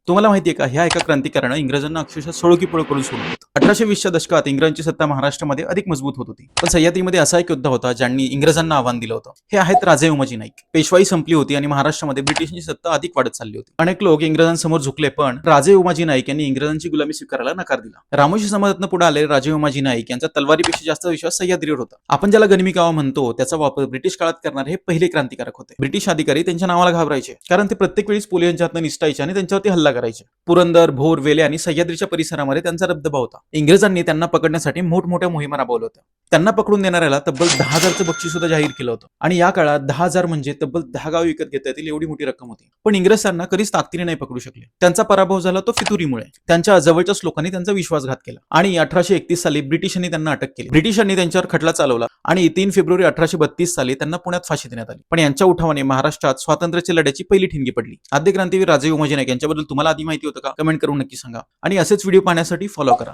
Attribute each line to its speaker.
Speaker 1: तुम्हाला माहितीये का, ह्या एका क्रांतिकारकानं इंग्रजांना अक्षरशः सळोकी पळो करून सोडलं होतं. 1820च्या दशकात इंग्रजांची सत्ता महाराष्ट्रामध्ये अधिक मजबूत होत होती. पण सह्याद्रीमध्ये असा एक योद्धा होता ज्यांनी इंग्रजांना आव्हान दिलं होतं. हे आहेत राजे उमाजी नाईक. पेशवाई संपली होती आणि महाराष्ट्रामध्ये ब्रिटिशांची सत्ता अधिक वाढत चालली होती. अनेक लोक इंग्रजांसमोर झुकले, पण राजे उमाजी नाईक यांनी इंग्रजांची गुलामी स्वीकारायला नकार दिला. रामोशी समाजातून पुढे आलेले राजे उमाजी नाईक यांचा तलवारीपेक्षा जास्त विश्वास सह्याद्रीवर होता. आपण ज्याला गनिमी कावा म्हणतो, त्याचा वापर ब्रिटिश काळात करणारे हे पहिले क्रांतिकारक होते. ब्रिटिश अधिकारी त्यांच्या नावाला घाबरायचे, कारण ते प्रत्येक वेळी पोलिसांच्या हातून निसटायचे आणि त्यांच्यावरती हल्ला करायचे. पुरंदर, भोर, वेले आणि सह्याद्रीच्या परिसरामध्ये त्यांचा दबदबा होता. इंग्रजांनी त्यांना पकडण्यासाठी मोठमोठ्या मोहिमा राबवल्या होत्या. त्यांना पकडून देणाऱ्याला तब्बल 10,000चं बक्षीस सुद्धा जाहीर केलं होतं. आणि या काळात 10,000 म्हणजे तब्बल 10 गाव विकत घेता येतील एवढी मोठी रक्कम होती. पण इंग्रज त्यांना कधीच ताकदीने नाही पकडू शकले. त्यांचा पराभव झाला तो फितुरीमुळे. त्यांच्या जवळच्याच लोकांनी त्यांचा विश्वासघात केला आणि 1831 साली ब्रिटिशांनी त्यांना अटक केली. ब्रिटिशांनी त्यांच्यावर खटला चालवला आणि 3 फेब्रुवारी 1832 साली त्यांना पुण्यात फाशी देण्यात आली. पण यांच्या उठावाने महाराष्ट्रात स्वातंत्र्याच्या लढ्याची पहिली ठिणगी पडली. आद्य क्रांतीवीर राजे उमाजी नाईक यांच्याबद्दल तुम्हाला आधी माहिती होतं का? कमेंट करून नक्की सांगा आणि असेच व्हिडिओ पाहण्यासाठी फॉलो करा.